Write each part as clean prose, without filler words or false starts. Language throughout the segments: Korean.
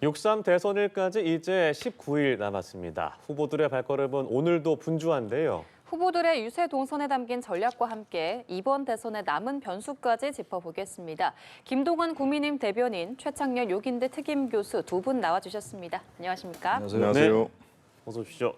6.3 대선일까지 이제 19일 남았습니다. 후보들의 발걸음은 오늘도 분주한데요. 후보들의 유세 동선에 담긴 전략과 함께 이번 대선의 남은 변수까지 짚어보겠습니다. 김동완 국민의힘 대변인, 최창렬 요긴대 특임교수 두 분 나와주셨습니다. 안녕하십니까? 안녕하세요. 네. 어서 오십시오.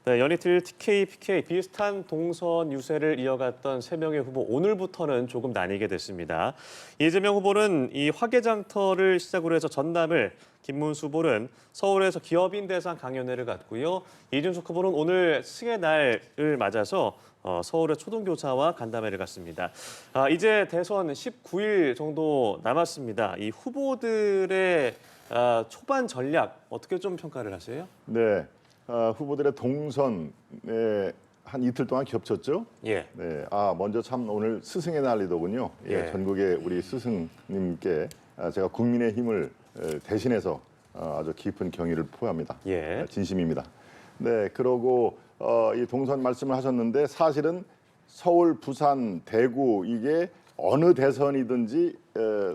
네, 연이틀 TK, PK 비슷한 동선 유세를 이어갔던 세 명의 후보 오늘부터는 조금 나뉘게 됐습니다. 이재명 후보는 이 화개장터를 시작으로 해서 전남을, 김문수 후보는 서울에서 기업인 대상 강연회를 갖고요. 이준석 후보는 오늘 승의 날을 맞아서 서울의 초등교사와 간담회를 갖습니다. 이제 대선 19일 정도 남았습니다. 이 후보들의 초반 전략 어떻게 좀 평가를 하세요? 네, 후보들의 동선에 한 이틀 동안 겹쳤죠. 예. 네, 먼저 참 오늘 스승의 날이더군요. 예. 전국의 우리 스승님께 제가 국민의힘을 대신해서 아주 깊은 경의를 표합니다. 예. 진심입니다. 네, 그러고 이 동선 말씀을 하셨는데 사실은 서울, 부산, 대구 이게 어느 대선이든지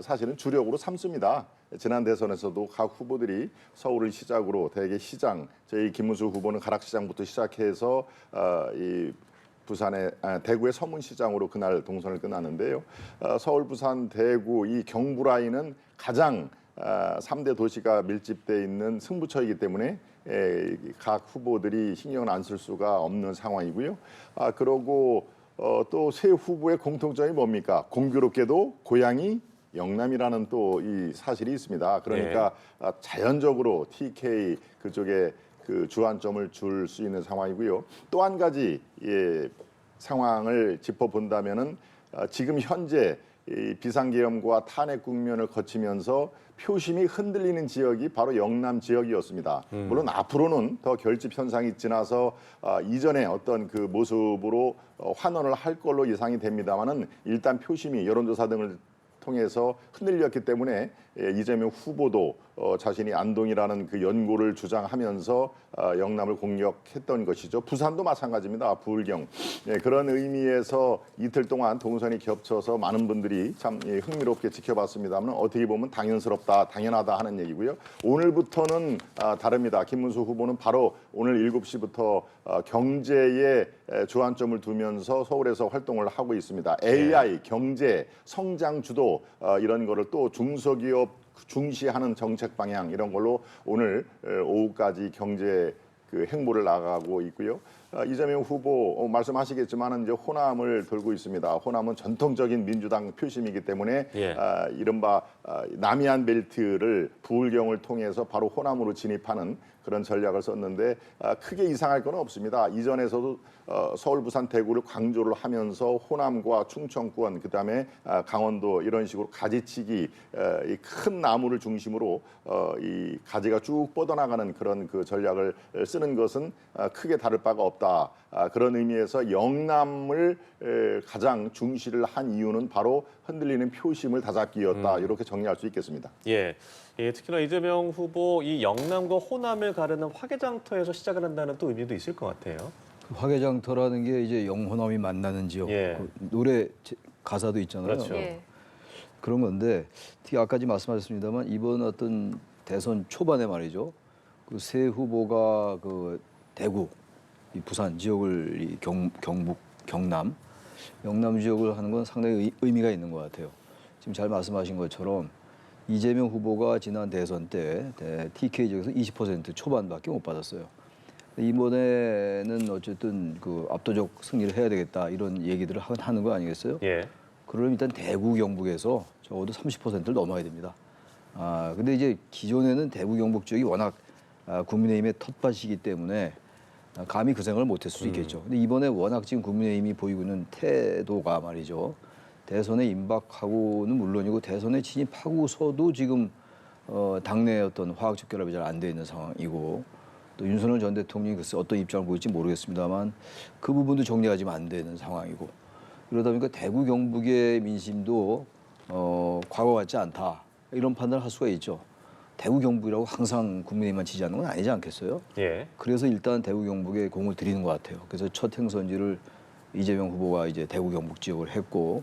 사실은 주력으로 삼습니다. 지난 대선에서도 각 후보들이 서울을 시작으로 대개 시장, 저희 김문수 후보는 가락시장부터 시작해서 이 부산의 대구의 서문시장으로 그날 동선을 끝났는데요. 서울, 부산, 대구 이 경부 라인은 가장 3대 도시가 밀집돼 있는 승부처이기 때문에 각 후보들이 신경을 안 쓸 수가 없는 상황이고요. 그러고 또 세 후보의 공통점이 뭡니까? 공교롭게도 고향이 영남이라는 또 이 사실이 있습니다. 그러니까 자연적으로 TK 그쪽에 그 주안점을 줄 수 있는 상황이고요. 또 한 가지 상황을 짚어본다면은 지금 현재 이 비상계엄과 탄핵 국면을 거치면서 표심이 흔들리는 지역이 바로 영남 지역이었습니다. 물론 앞으로는 더 결집 현상이 지나서 이전의 어떤 그 모습으로 환원을 할 걸로 예상이 됩니다만은 일단 표심이 여론조사 등을 통해서 흔들렸기 때문에 이재명 후보도 자신이 안동이라는 그 연고를 주장하면서 영남을 공격했던 것이죠. 부산도 마찬가지입니다. 부울경. 그런 의미에서 이틀 동안 동선이 겹쳐서 많은 분들이 참 흥미롭게 지켜봤습니다만 어떻게 보면 당연스럽다, 당연하다 하는 얘기고요. 오늘부터는 다릅니다. 김문수 후보는 바로 오늘 7시부터 경제에 주안점을 두면서 서울에서 활동을 하고 있습니다. AI, 경제, 성장 주도 이런 거를 또 중소기업 중시하는 정책 방향 이런 걸로 오늘 오후까지 경제 그 행보를 나가고 있고요. 이재명 후보 말씀하시겠지만은 이제 호남을 돌고 있습니다. 호남은 전통적인 민주당 표심이기 때문에 이른바 남이안 벨트를 부울경을 통해서 바로 호남으로 진입하는 그런 전략을 썼는데 크게 이상할 건 없습니다. 이전에서도 서울, 부산, 대구를 강조를 하면서 호남과 충청권, 그다음에 강원도 이런 식으로 가지치기 이 큰 나무를 중심으로 이 가지가 쭉 뻗어나가는 그런 그 전략을 쓰는 것은 크게 다를 바가 없다. 그런 의미에서 영남을 가장 중시를 한 이유는 바로 흔들리는 표심을 다잡기였다. 이렇게 정리할 수 있겠습니다. 예, 특히나 이재명 후보 이 영남과 호남을 가르는 화개장터에서 시작을 한다는 또 의미도 있을 것 같아요. 그 화개장터라는 게 이제 영호남이 만나는 지역. 그 노래 가사도 있잖아요. 그렇죠. 그런 건데 특히 아까지 말씀하셨습니다만 이번 어떤 대선 초반에 말이죠. 그 세 후보가 그 대구, 이 부산 지역을 이 경북, 경남, 영남 지역을 하는 건 상당히 의미가 있는 것 같아요. 지금 잘 말씀하신 것처럼 이재명 후보가 지난 대선 때 TK 지역에서 20% 초반밖에 못 받았어요. 이번에는 어쨌든 그 압도적 승리를 해야 되겠다 이런 얘기들을 하는 거 아니겠어요? 예. 그러면 일단 대구 경북에서 적어도 30%를 넘어야 됩니다. 근데 이제 기존에는 대구 경북 지역이 워낙 국민의힘의 텃밭이기 때문에 감히 그 생각을 못했을 수 있겠죠. 근데 이번에 워낙 지금 국민의힘이 보이고 있는 태도가 말이죠. 대선에 임박하고는 물론이고 대선에 진입하고서도 지금 당내 어떤 화학적 결합이 잘 안 돼 있는 상황이고 또 윤석열 전 대통령이 글쎄 어떤 입장을 보일지 모르겠습니다만 그 부분도 정리가 지금 안 되는 상황이고 그러다 보니까 대구 경북의 민심도 과거 같지 않다 이런 판단을 할 수가 있죠. 대구 경북이라고 항상 국민의힘만 지지하는 건 아니지 않겠어요? 예. 그래서 일단 대구 경북에 공을 들이는 것 같아요. 그래서 첫 행선지를 이재명 후보가 이제 대구 경북 지역을 했고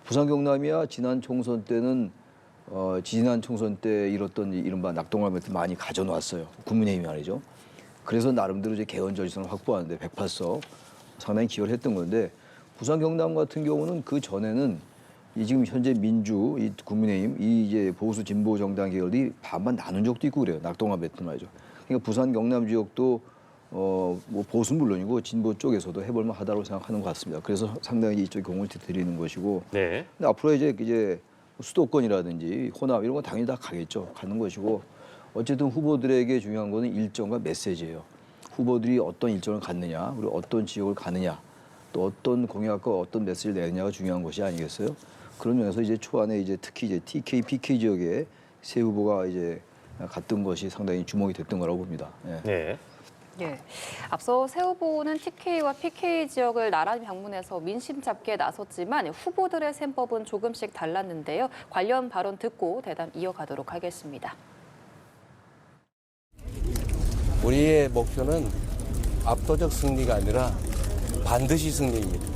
부산 경남이야 지난 총선 때는 지난 총선 때 이뤘던 이른바 낙동강 매트 많이 가져놨어요. 국민의힘이 말이죠. 그래서 나름대로 이제 개헌 전선을 확보하는데 108석 상당히 기여를 했던 건데 부산 경남 같은 경우는 그 전에는 이 지금 현재 민주, 이 국민의힘, 이 이제 보수 진보 정당 계열이 반반 나눈 적도 있고 그래요. 낙동강 매트 말이죠. 그러니까 부산 경남 지역도 뭐 보수는 물론이고 진보 쪽에서도 해볼만 하다고 생각하는 것 같습니다. 그래서 상당히 이쪽 공을 드리는 것이고. 네. 근데 앞으로 이제 수도권이라든지 호남 이런 건 당연히 다 가겠죠. 가는 것이고 어쨌든 후보들에게 중요한 거는 일정과 메시지예요. 후보들이 어떤 일정을 갖느냐, 그리고 어떤 지역을 가느냐, 또 어떤 공약과 어떤 메시지를 내느냐가 중요한 것이 아니겠어요? 그런 면에서 이제 초안에 이제 특히 이제 TK, PK 지역에 세 후보가 이제 갔던 것이 상당히 주목이 됐던 거라고 봅니다. 예. 네. 예. 앞서 새 후보는 TK와 PK 지역을 나란히 방문해서 민심 잡기에 나섰지만 후보들의 셈법은 조금씩 달랐는데요. 관련 발언 듣고 대담 이어가도록 하겠습니다. 우리의 목표는 압도적 승리가 아니라 반드시 승리입니다.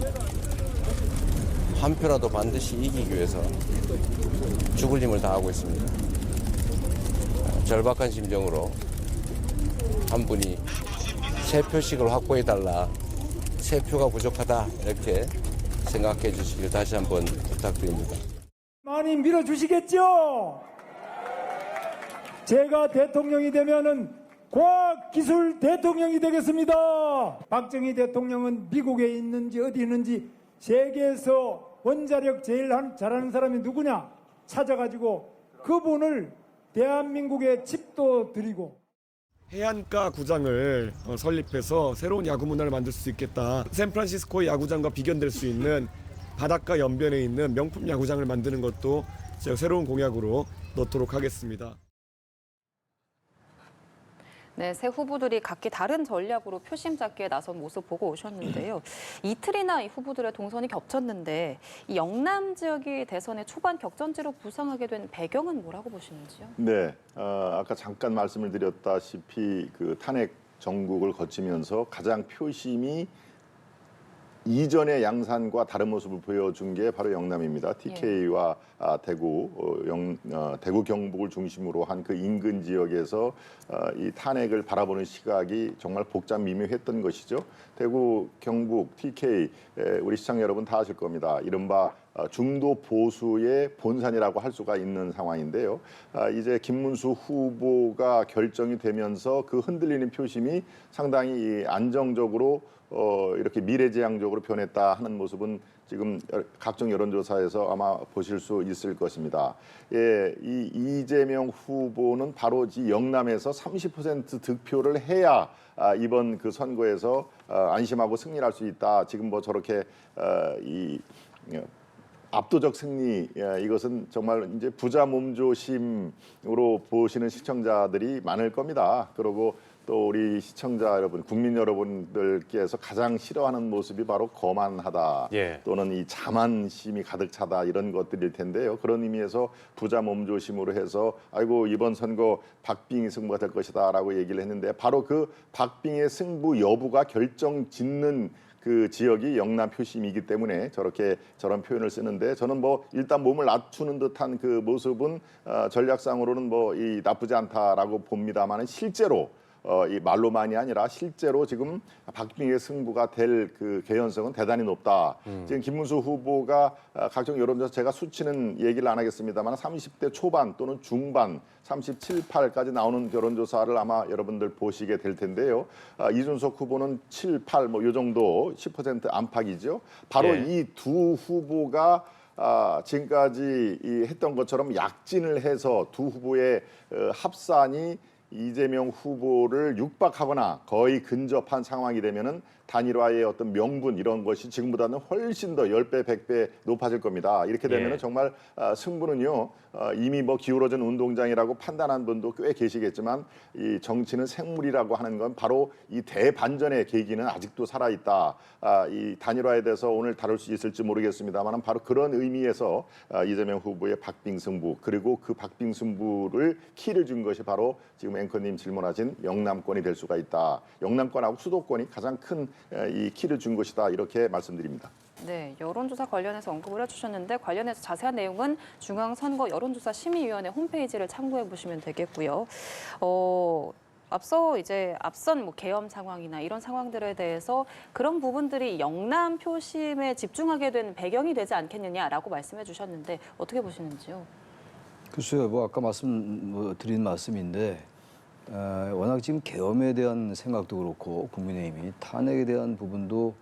한 표라도 반드시 이기기 위해서 죽을 힘을 다하고 있습니다. 절박한 심정으로 한 분이 3표씩을 확보해달라, 3표가 부족하다 이렇게 생각해 주시길 다시 한번 부탁드립니다. 많이 밀어주시겠죠? 제가 대통령이 되면은 과학기술 대통령이 되겠습니다. 박정희 대통령은 미국에 있는지 어디 있는지 세계에서 원자력 제일 잘하는 사람이 누구냐 찾아가지고 그분을 대한민국에 칩도 드리고 해안가 구장을 설립해서 새로운 야구 문화를 만들 수 있겠다. 샌프란시스코의 야구장과 비견될 수 있는 바닷가 연변에 있는 명품 야구장을 만드는 것도 제가 새로운 공약으로 넣도록 하겠습니다. 네, 새 후보들이 각기 다른 전략으로 표심 잡기에 나선 모습 보고 오셨는데요. 이틀이나 이 후보들의 동선이 겹쳤는데 이 영남 지역이 대선의 초반 격전지로 부상하게 된 배경은 뭐라고 보시는지요? 네, 아까 잠깐 말씀을 드렸다시피 그 탄핵 정국을 거치면서 가장 표심이 이전의 양산과 다른 모습을 보여준 게 바로 영남입니다. TK와 대구, 대구 경북을 중심으로 한 그 인근 지역에서 이 탄핵을 바라보는 시각이 정말 복잡 미묘했던 것이죠. 대구, 경북, TK 우리 시청자 여러분 다 아실 겁니다. 이른바 중도 보수의 본산이라고 할 수가 있는 상황인데요. 이제 김문수 후보가 결정이 되면서 그 흔들리는 표심이 상당히 안정적으로 이렇게 미래지향적으로 변했다 하는 모습은 지금 각종 여론조사에서 아마 보실 수 있을 것입니다. 예, 이 이재명 후보는 바로 이 영남에서 30% 득표를 해야 이번 그 선거에서 안심하고 승리할 수 있다. 지금 뭐 저렇게 압도적 승리, 이것은 정말 이제 부자 몸조심으로 보시는 시청자들이 많을 겁니다. 그리고 또 우리 시청자 여러분, 국민 여러분들께서 가장 싫어하는 모습이 바로 거만하다, 예. 또는 이 자만심이 가득 차다 이런 것들일 텐데요. 그런 의미에서 부자 몸조심으로 해서 아이고 이번 선거 박빙의 승부가 될 것이다라고 얘기를 했는데 바로 그 박빙의 승부 여부가 결정짓는 그 지역이 영남 표심이기 때문에 저런 표현을 쓰는데 저는 뭐 일단 몸을 낮추는 듯한 그 모습은 전략상으로는 뭐 이 나쁘지 않다라고 봅니다만은 실제로 이 말로만이 아니라 실제로 지금 박빙의 승부가 될 그 개연성은 대단히 높다. 지금 김문수 후보가 각종 여론조사 제가 수치는 얘기를 안 하겠습니다만 30대 초반 또는 중반 37, 8까지 나오는 여론조사를 아마 여러분들 보시게 될 텐데요. 이준석 후보는 7, 8 뭐 요 정도 10% 안팎이죠. 바로 예. 이 두 후보가 지금까지 했던 것처럼 약진을 해서 두 후보의 합산이 이재명 후보를 육박하거나 거의 근접한 상황이 되면은 단일화의 어떤 명분 이런 것이 지금보다는 훨씬 더 10배, 100배 높아질 겁니다. 이렇게 되면은 예. 정말 승부는요 이미 뭐 기울어진 운동장이라고 판단한 분도 꽤 계시겠지만 이 정치는 생물이라고 하는 건 바로 이 대반전의 계기는 아직도 살아있다. 이 단일화에 대해서 오늘 다룰 수 있을지 모르겠습니다만 바로 그런 의미에서 이재명 후보의 박빙승부 그리고 그 박빙승부를 키를 준 것이 바로 지금 앵커님 질문하신 영남권이 될 수가 있다. 영남권하고 수도권이 가장 큰 이 키를 준 것이다. 이렇게 말씀드립니다. 네, 여론조사 관련해서 언급을 해주셨는데 관련해서 자세한 내용은 중앙선거 여론조사심의위원회 홈페이지를 참고해 보시면 되겠고요. 앞선 뭐 계엄 상황이나 이런 상황들에 대해서 그런 부분들이 영남 표심에 집중하게 된 배경이 되지 않겠느냐라고 말씀해 주셨는데 어떻게 보시는지요? 글쎄요, 뭐 아까 드린 말씀인데 워낙 지금 계엄에 대한 생각도 그렇고 국민의힘이 탄핵에 대한 부분도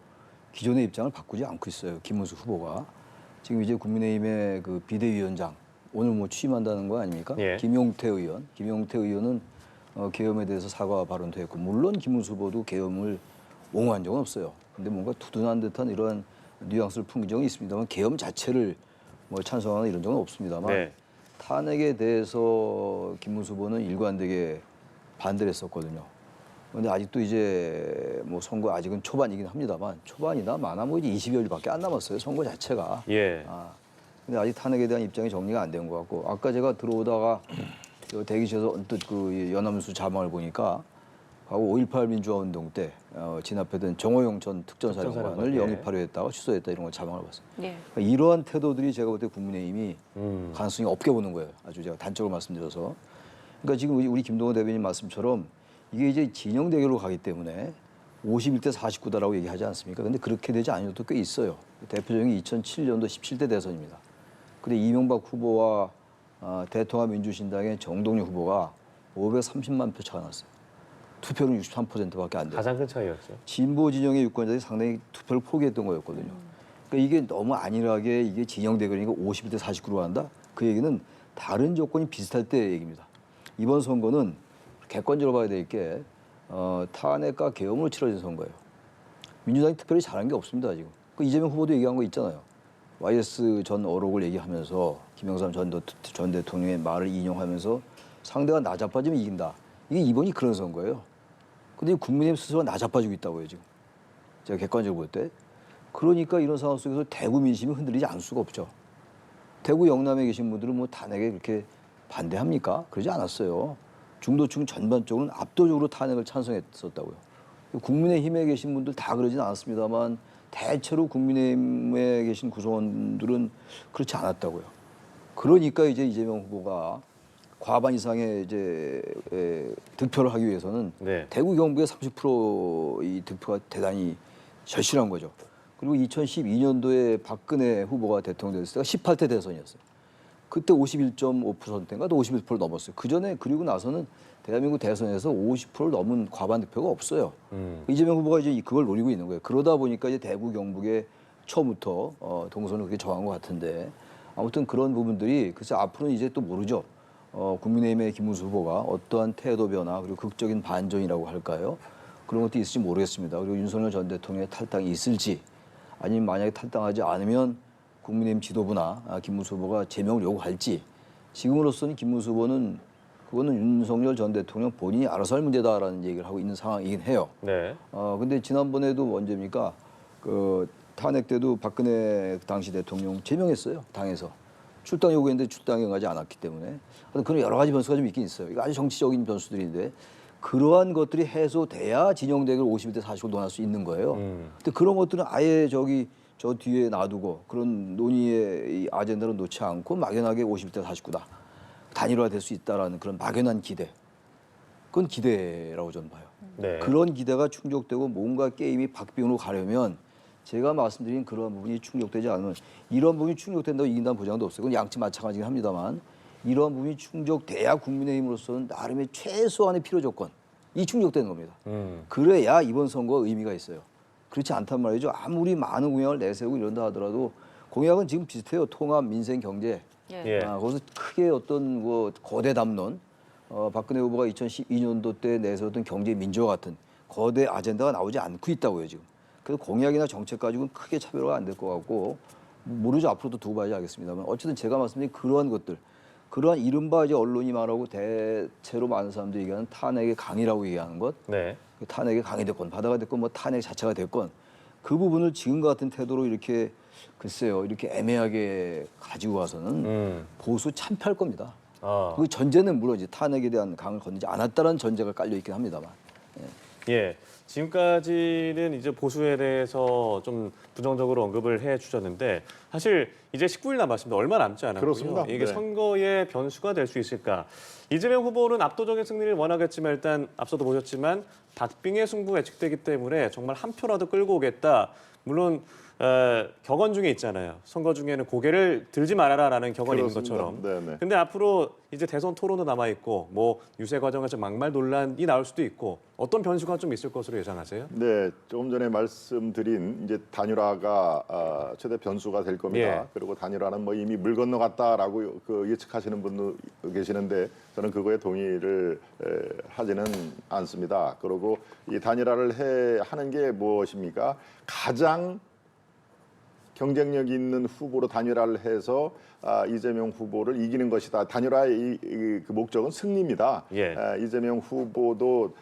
기존의 입장을 바꾸지 않고 있어요. 김문수 후보가 지금 이제 국민의힘의 그 비대위원장 오늘 뭐 취임한다는 거 아닙니까? 예. 김용태 의원은 계엄에 대해서 사과 발언도 했고 물론 김문수 후보도 계엄을 옹호한 적은 없어요. 근데 뭔가 두둔한 듯한 이러한 뉘앙스를 풍긴 적은 있습니다만 계엄 자체를 뭐 찬성하는 이런 적은 없습니다만 네. 탄핵에 대해서 김문수 후보는 일관되게 반대를 했었거든요. 그런데 아직도 이제 뭐 선거 아직은 초반이긴 합니다만 초반이나 많아 뭐 이제 20여일밖에 안 남았어요. 선거 자체가. 예. 근데 아직 탄핵에 대한 입장이 정리가 안 된 것 같고 아까 제가 들어오다가 저 대기실에서 언뜻 그 연합뉴스 자막을 보니까 과거 5.18 민주화 운동 때 진압했던 정호영 전 특전사령관을 특전사령관, 예. 영입하려 했다가 취소했다 이런 걸 자막을 봤어요. 예. 그러니까 이러한 태도들이 제가 볼 때 국민의힘이 가능성이 없게 보는 거예요. 아주 제가 단적으로 말씀드려서. 그러니까 지금 우리 김동원 대변인 말씀처럼 이게 이제 진영 대결로 가기 때문에 51대 49다라고 얘기하지 않습니까? 근데 그렇게 되지 않은 것도 꽤 있어요. 대표적인 게 2007년도 17대 대선입니다. 근데 이명박 후보와 대통합민주신당의 정동영 후보가 530만 표 차가 났어요. 투표는 63%밖에 안 돼요. 가장 큰 차이였죠. 진보 진영의 유권자들이 상당히 투표를 포기했던 거였거든요. 그러니까 이게 너무 안일하게 이게 진영 대결이니까 51대 49로 한다? 그 얘기는 다른 조건이 비슷할 때 얘기입니다. 이번 선거는 객관적으로 봐야 될 게 탄핵과 계엄으로 치러진 선거예요. 민주당이 특별히 잘한 게 없습니다, 지금. 그 이재명 후보도 얘기한 거 있잖아요. YS 전 어록을 얘기하면서 김영삼 전 대통령의 말을 인용하면서 상대가 나자빠지면 이긴다. 이게 이번이 그런 선거예요. 근데 국민의힘 스스로가 나자빠지고 있다고요, 지금. 제가 객관적으로 볼 때. 그러니까 이런 상황 속에서 대구 민심이 흔들리지 않을 수가 없죠. 대구 영남에 계신 분들은 뭐 탄핵에 그렇게 반대합니까? 그러지 않았어요. 중도층 전반적으로는 압도적으로 탄핵을 찬성했었다고요. 국민의힘에 계신 분들 다 그러진 않았습니다만 대체로 국민의힘에 계신 구성원들은 그렇지 않았다고요. 그러니까 이제 이재명 후보가 과반 이상의 이제 득표를 하기 위해서는 네. 대구 경북의 30%이 득표가 대단히 절실한 거죠. 그리고 2012년도에 박근혜 후보가 대통령 됐을 때가 18대 대선이었어요. 그때 51.5%인가 또 51%를 넘었어요. 그리고 나서는 대한민국 대선에서 50%를 넘은 과반 득표가 없어요. 이재명 후보가 이제 그걸 노리고 있는 거예요. 그러다 보니까 이제 대구 경북에 처음부터 동선을 그렇게 정한 것 같은데 아무튼 그런 부분들이 글쎄 앞으로는 이제 또 모르죠. 국민의힘의 김문수 후보가 어떠한 태도 변화 그리고 극적인 반전이라고 할까요? 그런 것도 있을지 모르겠습니다. 그리고 윤석열 전 대통령의 탈당이 있을지 아니면 만약에 탈당하지 않으면 국민의힘 지도부나 김문수 후보가 제명을 요구할지 지금으로서는 김문수 후보는 그거는 윤석열 전 대통령 본인이 알아서 할 문제다라는 얘기를 하고 있는 상황이긴 해요. 네. 근데 지난번에도 언제입니까? 그 탄핵 때도 박근혜 당시 대통령 제명했어요. 당에서. 출당 요구했는데 출당에 응하지 않았기 때문에. 그런 여러 가지 변수가 좀 있긴 있어요. 이거 아주 정치적인 변수들인데 그러한 것들이 해소돼야 진영 대결 51대 40을 논할 수 있는 거예요. 근데 그런 것들은 아예 저 뒤에 놔두고 그런 논의의 이 아젠다를 놓지 않고 막연하게 51대 49다. 단일화될 수 있다라는 그런 막연한 기대. 그건 기대라고 저는 봐요. 네. 그런 기대가 충족되고 뭔가 게임이 박빙으로 가려면 제가 말씀드린 그런 부분이 충족되지 않으면 이런 부분이 충족된다고 이긴다는 보장도 없어요. 그건 양치 마찬가지긴 합니다만 이런 부분이 충족돼야 국민의힘으로서는 나름의 최소한의 필요 조건이 충족되는 겁니다. 그래야 이번 선거가 의미가 있어요. 그렇지 않단 말이죠. 아무리 많은 공약을 내세우고 이런다 하더라도 공약은 지금 비슷해요. 통합, 민생, 경제. 예. 거기서 크게 어떤 뭐 거대 담론, 박근혜 후보가 2012년도 때 내세웠던 경제 민주화 같은 거대 아젠다가 나오지 않고 있다고요 지금. 그래서 공약이나 정책 가지고는 크게 차별화가 안 될 것 같고 모르죠. 앞으로도 두고 봐야지 알겠습니다만 어쨌든 제가 말씀드린 그러한 것들, 그러한 이른바 이제 언론이 말하고 대체로 많은 사람들이 얘기하는 탄핵의 강이라고 얘기하는 것, 네. 그 탄핵의 강이 됐건 바다가 됐건 뭐 탄핵 자체가 됐건 그 부분을 지금 같은 태도로 이렇게 글쎄요 이렇게 애매하게 가지고 와서는 보수 참패할 겁니다. 그 전제는 물론 이제 탄핵에 대한 강을 건드지 않았다는 전제가 깔려 있긴 합니다만. 예. 예, 지금까지는 이제 보수에 대해서 좀 부정적으로 언급을 해 주셨는데 사실 이제 19일 남았습니다. 얼마 남지 않았고요. 그렇습니다. 이게 네. 선거의 변수가 될 수 있을까? 이재명 후보는 압도적인 승리를 원하겠지만 일단 앞서도 보셨지만 박빙의 승부가 예측되기 때문에 정말 한 표라도 끌고 오겠다. 물론 격언 중에 있잖아요. 선거 중에는 고개를 들지 말아라라는 격언이 있는 그렇습니다. 것처럼. 네네. 근데 앞으로 이제 대선 토론도 남아 있고 뭐 유세 과정에서 막말 논란이 나올 수도 있고 어떤 변수가 좀 있을 것으로 예상하세요? 네, 조금 전에 말씀드린 이제 단일화가 최대 변수가 될 겁니다. 예. 그리고 단일화는 뭐 이미 물 건너갔다라고 예측하시는 분도 계시는데 저는 그거에 동의를 하지는 않습니다. 그리고 이 단일화를 하는 게 무엇입니까? 가장 경쟁력 있는 후보로 단일화를 해서 이재명 후보를 이기는 것이다. 단일화의 그 목적은 승리입니다. 예. 이재명 후보도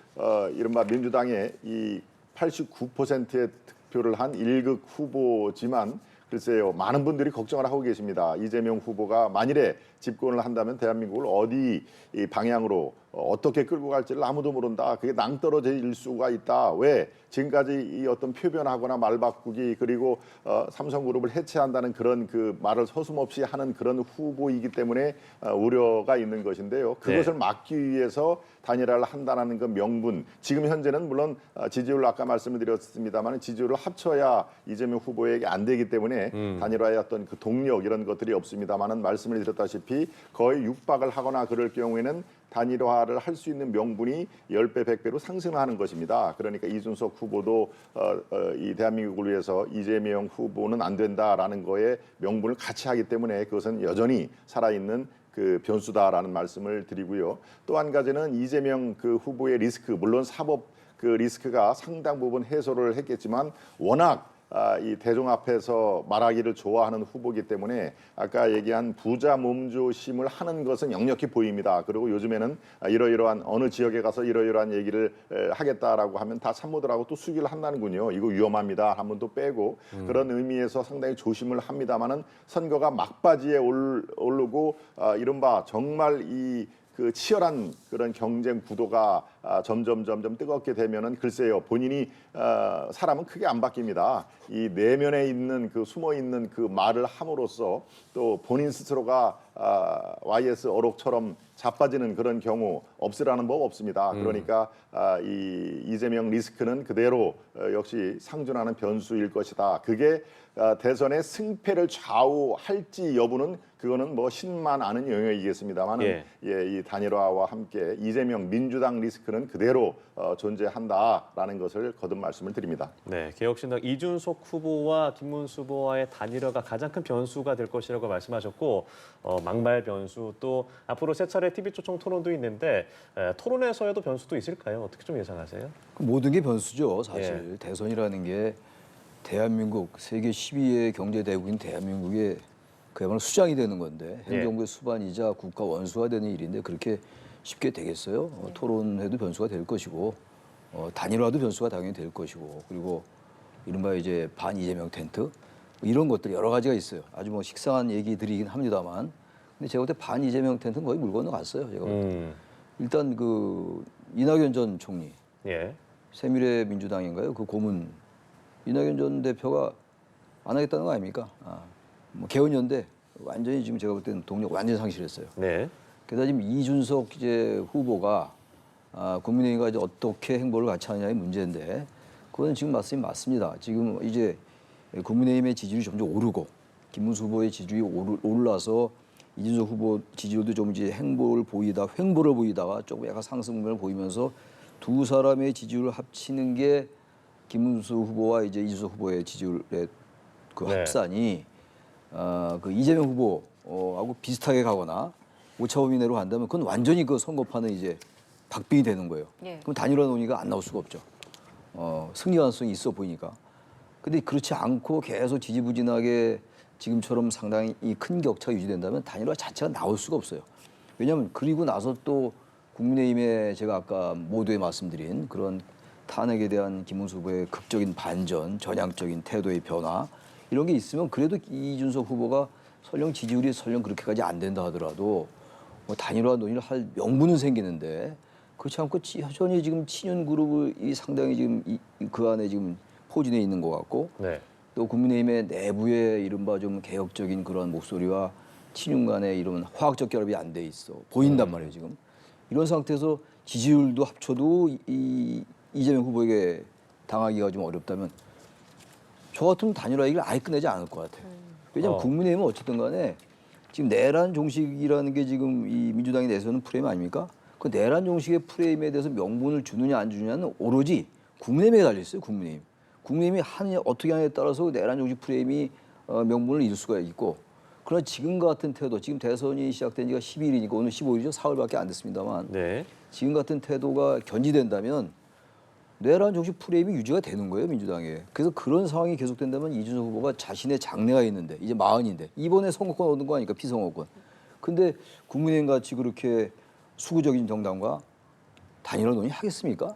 이른바 민주당의 이 89%의 득표를 한 1급 후보지만 글쎄요, 많은 분들이 걱정을 하고 계십니다. 이재명 후보가 만일에 집권을 한다면 대한민국을 어디 이 방향으로 어떻게 끌고 갈지를 아무도 모른다. 그게 낭떠러질 수가 있다. 왜? 지금까지 이 어떤 표변하거나 말 바꾸기 그리고 삼성그룹을 해체한다는 그런 그 말을 서슴없이 하는 그런 후보이기 때문에 우려가 있는 것인데요. 그것을 막기 위해서 단일화를 한다는 그 명분. 지금 현재는 물론 지지율 아까 말씀을 드렸습니다만 지지율을 합쳐야 이재명 후보에게 안 되기 때문에 단일화의 어떤 그 동력 이런 것들이 없습니다만은 말씀을 드렸다시피 거의 육박을 하거나 그럴 경우에는 단일화를 할 수 있는 명분이 10배, 100배로 상승하는 것입니다. 그러니까 이준석 후보도 이 대한민국을 위해서 이재명 후보는 안 된다라는 거에 명분을 같이 하기 때문에 그것은 여전히 살아있는 그 변수다라는 말씀을 드리고요. 또 한 가지는 이재명 그 후보의 리스크, 물론 사법 그 리스크가 상당 부분 해소를 했겠지만 워낙 이 대중 앞에서 말하기를 좋아하는 후보이기 때문에 아까 얘기한 부자 몸조심을 하는 것은 역력히 보입니다. 그리고 요즘에는 이러이러한 어느 지역에 가서 이러이러한 얘기를 하겠다라고 하면 다 참모들하고 또 수기를 한다는군요. 이거 위험합니다. 한 번 또 빼고 그런 의미에서 상당히 조심을 합니다만은 선거가 막바지에 오르고 이른바 정말 그 치열한 그런 경쟁 구도가 점점 뜨겁게 되면은 글쎄요 본인이 사람은 크게 안 바뀝니다. 이 내면에 있는 그 숨어 있는 그 말을 함으로써 또 본인 스스로가 YS 어록처럼 자빠지는 그런 경우 없으라는 법 없습니다. 그러니까 이 이재명 리스크는 그대로 역시 상존하는 변수일 것이다. 그게 대선의 승패를 좌우할지 여부는 그거는 뭐 신만 아는 영역이겠습니다만은 이 단일화와 함께 이재명 민주당 리스크는 그대로 존재한다라는 것을 거듭 말씀을 드립니다. 네, 개혁신당 이준석 후보와 김문수 후보와의 단일화가 가장 큰 변수가 될 것이라고 말씀하셨고 막말 변수 또 앞으로 세 차례 TV 초청 토론도 있는데 토론에서에도 변수도 있을까요? 어떻게 좀 예상하세요? 모든 게 변수죠. 사실 대선이라는 게 대한민국 세계 12의 경제 대국인 대한민국의 그야말로 수장이 되는 건데 행정부의 수반이자 국가 원수가 되는 일인데 그렇게 쉽게 되겠어요? 토론회도 변수가 될 것이고 단일화도 변수가 당연히 될 것이고 그리고 이른바 이제 반 이재명 텐트 이런 것들 여러 가지가 있어요. 아주 뭐 식상한 얘기들이긴 합니다만 근데 제가 볼 때 반 이재명 텐트는 거의 물 건너갔어요. 제가 볼 때. 일단 그 이낙연 전 총리 새미래 민주당인가요? 그 고문 이낙연 전 대표가 안 하겠다는 거 아닙니까? 뭐 개헌연대 완전히 지금 제가 볼 때는 동력 완전히 상실했어요. 게다가 지금 이준석 이제 후보가 국민의힘과 이제 어떻게 행보를 같이 하느냐의 문제인데 그거는 지금 말씀이 맞습니다. 지금 이제 국민의힘의 지지율이 점점 오르고 김문수 후보의 지지율이 올라서 이준석 후보 지지율도 좀 이제 횡보를 보이다가 조금 약간 상승을 보이면서 두 사람의 지지율을 합치는 게 김문수 후보와 이제 이준석 후보의 지지율의 그 합산이 그 이재명 후보하고 비슷하게 가거나 오차범위 내로 간다면 그건 완전히 그 선거판은 이제 박빙이 되는 거예요. 그럼 단일화 논의가 안 나올 수가 없죠. 승리 가능성이 있어 보이니까. 근데 그렇지 않고 계속 지지부진하게 지금처럼 상당히 큰 격차가 유지된다면 단일화 자체가 나올 수가 없어요. 왜냐하면 그리고 나서 또 국민의힘의 제가 아까 모두에 말씀드린 그런 탄핵에 대한 김문수 후보의 극적인 반전, 전향적인 태도의 변화 이런 게 있으면 그래도 이준석 후보가 설령 지지율이 설령 그렇게까지 안 된다 하더라도 뭐 단일화 논의를 할 명분은 생기는데 그렇지 않고 여전히 지금 친윤 그룹이 상당히 지금 그 안에 지금 포진해 있는 것 같고 네. 또 국민의힘의 내부의 이른바 좀 개혁적인 그런 목소리와 친윤 간의 이런 화학적 결합이 안 돼 있어 보인단 말이에요 지금. 이런 상태에서 지지율도 합쳐도 이재명 후보에게 당하기가 좀 어렵다면 저 같으면 단일화 얘기를 아예 끝내지 않을 것 같아요. 왜냐하면 국민의힘은 어쨌든 간에 지금 내란 종식이라는 게 지금 이 민주당이 내세우는 프레임 아닙니까? 그 내란 종식의 프레임에 대해서 명분을 주느냐 안 주느냐는 오로지 국민의힘에 달려 있어요. 국민의힘이 하느냐 어떻게 하느냐에 따라서 내란 종식 프레임이 명분을 잃을 수가 있고 그러나 지금 같은 태도, 지금 대선이 시작된 지가 12일이니까 오늘 15일이죠. 사흘밖에 안 됐습니다만 네. 지금 같은 태도가 견지된다면 내란 종식 프레임이 유지가 되는 거예요, 민주당에. 그래서 그런 상황이 계속된다면 이준석 후보가 자신의 장래가 있는데 이제 40인데 이번에 선거권 얻은 거 아니까 피선거권. 근데 국민의힘 같이 그렇게 수구적인 정당과 단일화 논의 하겠습니까?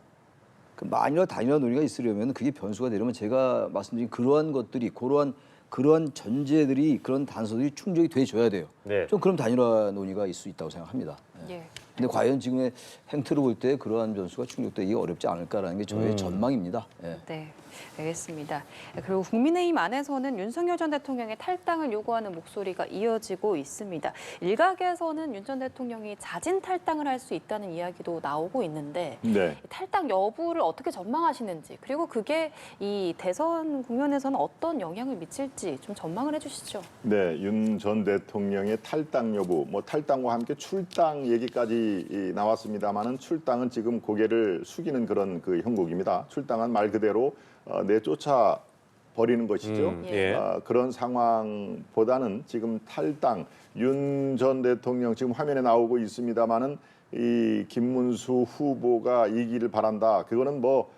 그 만일에 단일화 논의가 있으려면 그게 변수가 되려면 제가 말씀드린 그러한 것들이 그러한 전제들이 그런 단서들이 충족이 돼줘야 돼요. 네. 좀 그럼 단일화 논의가 있을 수 있다고 생각합니다. 예. 근데 과연 지금의 행태를 볼 때 그러한 변수가 충족되기 어렵지 않을까라는 게 저의 전망입니다. 예. 네, 알겠습니다. 그리고 국민의힘 안에서는 윤석열 전 대통령의 탈당을 요구하는 목소리가 이어지고 있습니다. 일각에서는 윤 전 대통령이 자진 탈당을 할 수 있다는 이야기도 나오고 있는데 네. 탈당 여부를 어떻게 전망하시는지 그리고 그게 이 대선 국면에서는 어떤 영향을 미칠지 좀 전망을 해주시죠. 네, 윤 전 대통령의 탈당 여부, 뭐 탈당과 함께 출당 얘기까지 나왔습니다만은 출당은 지금 고개를 숙이는 그런 그 형국입니다. 출당은 말 그대로 내쫓아 버리는 것이죠. 예. 그런 상황보다는 지금 탈당, 윤 전 대통령 지금 화면에 나오고 있습니다만은 이 김문수 후보가 이기를 바란다. 그거는 뭐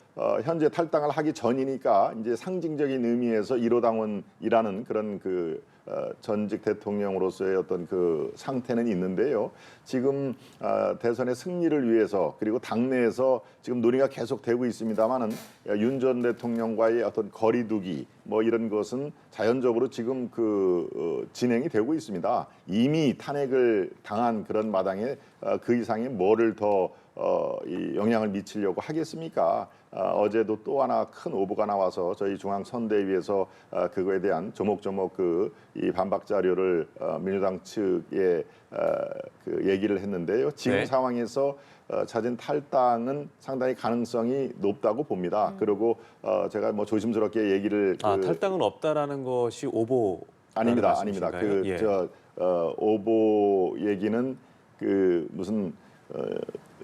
현재 탈당을 하기 전이니까 이제 상징적인 의미에서 1호 당원이라는 그런 그 전직 대통령으로서의 어떤 그 상태는 있는데요. 지금 대선의 승리를 위해서 그리고 당내에서 지금 논의가 계속되고 있습니다만은 윤 전 대통령과의 어떤 거리두기 뭐 이런 것은 자연적으로 지금 그 진행이 되고 있습니다. 이미 탄핵을 당한 그런 마당에 그 이상의 뭐를 더 이 영향을 미치려고 하겠습니까? 어제도 또 하나 큰 오보가 나와서 저희 중앙선대위에서 그거에 대한 조목조목 이 반박 자료를 민주당 측에 그 얘기를 했는데요. 지금 네. 상황에서 자진 탈당은 상당히 가능성이 높다고 봅니다. 그리고 제가 뭐 조심스럽게 얘기를 탈당은 없다라는 것이 오보 아닙니다. 예. 오보 얘기는 그 무슨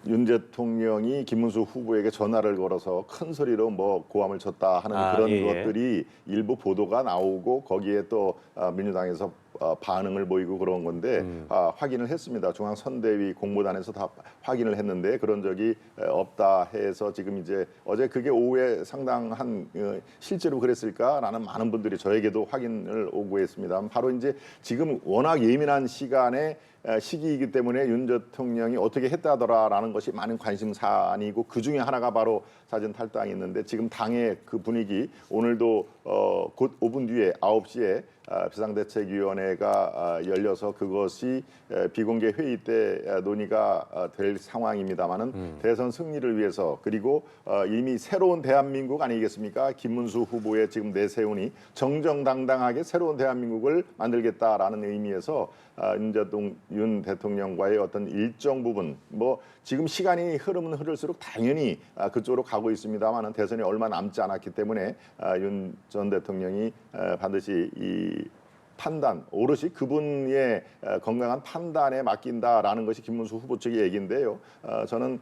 윤 대통령이 김문수 후보에게 전화를 걸어서 큰 소리로 뭐 고함을 쳤다 하는 그런 예. 것들이 일부 보도가 나오고 거기에 또 민주당에서 반응을 보이고 그런 건데 확인을 했습니다. 중앙선대위 공모단에서 다 확인을 했는데 그런 적이 없다 해서 지금 이제 어제 그게 오후에 상당한 실제로 그랬을까라는 많은 분들이 저에게도 확인을 오고했습니다. 바로 이제 지금 워낙 예민한 시기이기 때문에 윤 대통령이 어떻게 했다더라라는 것이 많은 관심사안이고 그 중에 하나가 바로 자진 탈당이 있는데 지금 당의 그 분위기 오늘도 곧 5분 뒤에 9시에 비상대책위원회가 열려서 그것이 비공개 회의 때 논의가 될 상황입니다만은 대선 승리를 위해서 그리고 이미 새로운 대한민국 아니겠습니까? 김문수 후보의 지금 내세우니 정정당당하게 새로운 대한민국을 만들겠다라는 의미에서 윤 대통령과의 어떤 일정 부분 뭐 지금 시간이 흐르면 흐를수록 당연히 그쪽으로 가고 있습니다만은 대선이 얼마 남지 않았기 때문에 윤 전 대통령이 반드시 이 판단, 오롯이 그분의 건강한 판단에 맡긴다라는 것이 김문수 후보 측의 얘기인데요. 저는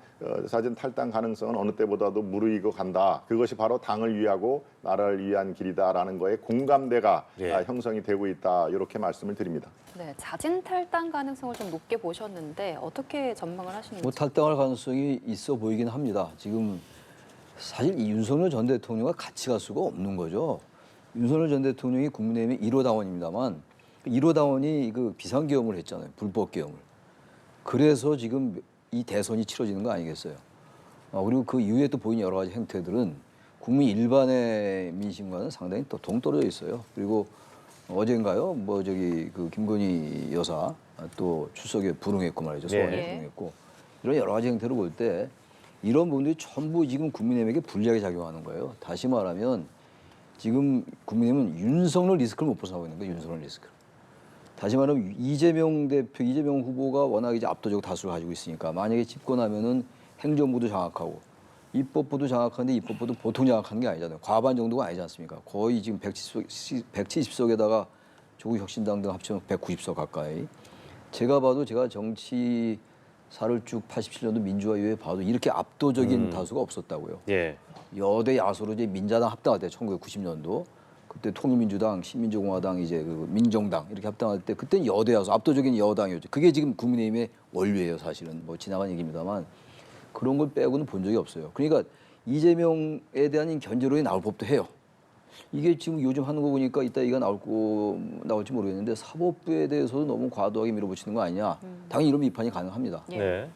자진 탈당 가능성은 어느 때보다도 무르익어 간다. 그것이 바로 당을 위하고 나라를 위한 길이다라는 거에 공감대가 형성이 되고 있다. 이렇게 말씀을 드립니다. 네, 자진 탈당 가능성을 좀 높게 보셨는데 어떻게 전망을 하시는지. 뭐 탈당할 가능성이 있어 보이긴 합니다. 지금 사실 이 윤석열 전 대통령과 같이 갈 수가 없는 거죠. 윤석열 전 대통령이 국민의힘의 1호 당원입니다만 1호 당원이 그 비상계엄을 했잖아요. 불법계엄을. 그래서 지금 이 대선이 치러지는 거 아니겠어요. 그리고 그 이후에 또 보인 여러 가지 행태들은 국민 일반의 민심과는 상당히 또 동떨어져 있어요. 그리고 어젠가요? 뭐 저기 그 김건희 여사 또 출석에 불응했고 말이죠. 소환에 네. 불응했고 이런 여러 가지 행태를 볼 때 이런 부분들이 전부 지금 국민의힘에게 불리하게 작용하는 거예요. 다시 말하면 지금 국민의힘은 윤석열 리스크를 못 벗어나고 있는 거예요. 윤석열 리스크. 다시 말하면 이재명 후보가 워낙 이제 압도적 다수를 가지고 있으니까 만약에 집권하면은 행정부도 장악하고 입법부도 장악하는데 입법부도 보통 장악하는 게 아니잖아요. 과반 정도가 아니지 않습니까? 거의 지금 170석에다가 조국혁신당 등 합치면 190석 가까이. 제가 봐도 제가 정치사를 쭉 87년도 민주화 이후에 봐도 이렇게 압도적인 다수가 없었다고요. 예. 여대 야소로 이제 민자당 합당할 때 1990년도 그때 통일민주당, 신민주공화당 이제 그 민정당 이렇게 합당할 때 그때는 여대 야소 압도적인 여당이었죠. 그게 지금 국민의힘의 원류예요, 사실은. 뭐 지나간 얘기입니다만 그런 걸 빼고는 본 적이 없어요. 그러니까 이재명에 대한 견제론이 나올 법도 해요. 이게 지금 요즘 하는 거 보니까 이따 이가 나올지 모르겠는데 사법부에 대해서도 너무 과도하게 밀어붙이는 거 아니냐. 당연히 이런 비판이 가능합니다. 예. 네.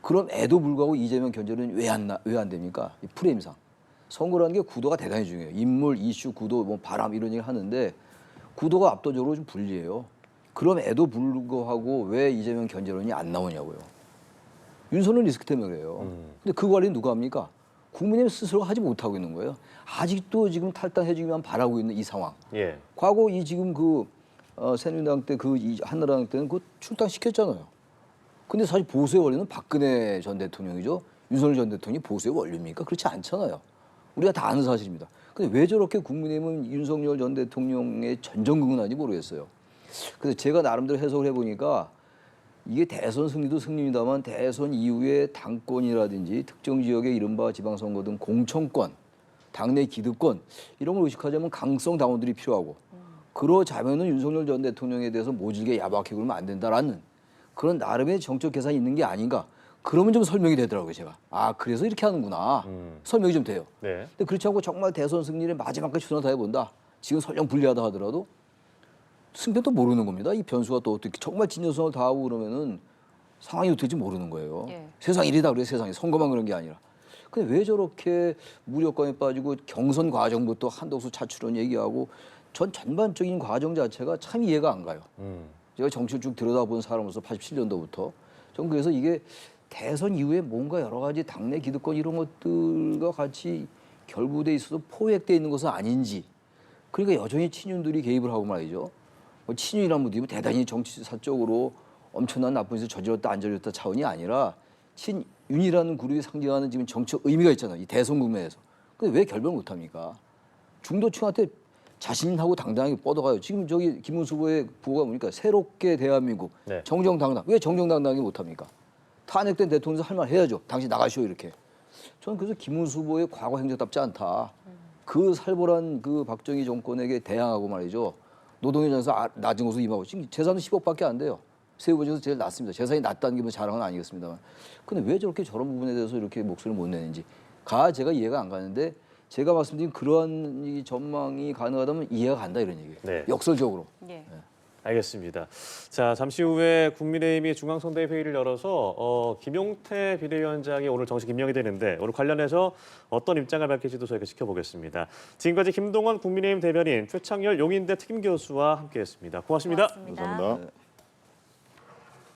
그럼에도 불구하고 이재명 견제는 왜 안 됩니까? 이 프레임상. 선거라는 게 구도가 대단히 중요해요. 인물, 이슈, 구도, 뭐 바람 이런 얘기를 하는데 구도가 압도적으로 좀 불리해요. 그럼에도 불구하고 왜 이재명 견제론이 안 나오냐고요. 윤석열 리스크 때문에 그래요. 근데 그 관리는 누가 합니까? 국민의힘 스스로 하지 못하고 있는 거예요. 아직도 지금 탈당해주기만 바라고 있는 이 상황. 예. 과거 이 지금 새누리당 때 한나라당 때는 그 출당시켰잖아요. 근데 사실 보수의 원리는 박근혜 전 대통령이죠. 윤석열 전 대통령이 보수의 원리입니까? 그렇지 않잖아요. 우리가 다 아는 사실입니다. 근데 왜 저렇게 국민의힘은 윤석열 전 대통령의 전전긍긍하는지 모르겠어요. 그래서 제가 나름대로 해석을 해보니까 이게 대선 승리도 승리입니다만 대선 이후에 당권이라든지 특정 지역의 이른바 지방선거 등 공천권, 당내 기득권 이런 걸 의식하자면 강성 당원들이 필요하고 그러자면은 윤석열 전 대통령에 대해서 모질게 야박하게 그러면 안 된다라는 그런 나름의 정책 계산이 있는 게 아닌가. 그러면 좀 설명이 되더라고요, 제가. 아, 그래서 이렇게 하는구나. 설명이 좀 돼요. 네. 근데 그렇지 않고 정말 대선 승리를 마지막까지 최선을 다해본다. 지금 설령 불리하다 하더라도 승패도 모르는 겁니다. 이 변수가 또 어떻게 정말 진정성을 다하고 그러면은 상황이 어떻게 될지 모르는 거예요. 예. 세상 일이다 그래요, 세상에. 선거만 그런 게 아니라. 근데 왜 저렇게 무력감에 빠지고 경선 과정부터 한덕수 차출원 얘기하고 전반적인 과정 자체가 참 이해가 안 가요. 제가 정치를 쭉 들여다본 사람으로서 87년도부터 전 그래서 이게 대선 이후에 뭔가 여러 가지 당내 기득권 이런 것들과 같이 결부돼 있어서 포획돼 있는 것은 아닌지. 그러니까 여전히 친윤들이 개입을 하고 말이죠. 뭐 친윤이란 분들이 대단히 정치사적으로 엄청난 나쁜 짓을 저질렀다 안 저질렀다 차원이 아니라 친윤이라는 그룹이 상징하는 지금 정치적 의미가 있잖아요. 이 대선 국면에서. 근데 왜 결별을 못합니까? 중도층한테 자신하고 당당하게 뻗어가요. 지금 저기 김문수 후보의 부호가 뭡니까? 새롭게 대한민국. 네. 정정당당. 왜 정정당당하게 못합니까? 탄핵된 대통령에서 할 말 해야죠. 당신 나가시오 이렇게. 저는 그래서 김문수 후보의 과거 행적답지 않다. 그 살벌한 그 박정희 정권에게 대항하고 말이죠. 노동현장에서 낮은 곳으로 임하고 지금 재산도 10억밖에 안 돼요. 세 후보 중에서 제일 낮습니다. 재산이 낮다는 게 뭐 자랑은 아니겠습니다만. 근데 왜 저렇게 저런 부분에 대해서 이렇게 목소리를 못 내는지 제가 이해가 안 가는데 제가 말씀드린 그러한 이 전망이 가능하다면 이해가 간다 이런 얘기예요. 네. 역설적으로. 예. 알겠습니다. 자, 잠시 후에 국민의힘이 중앙선대회의를 열어서 김용태 비대위원장이 오늘 정식 임명이 되는데 오늘 관련해서 어떤 입장을 밝힐지도 저희가 지켜보겠습니다. 지금까지 김동원 국민의힘 대변인, 최창렬 용인대 특임교수와 함께했습니다. 고맙습니다. 고맙습니다. 감사합니다. 네.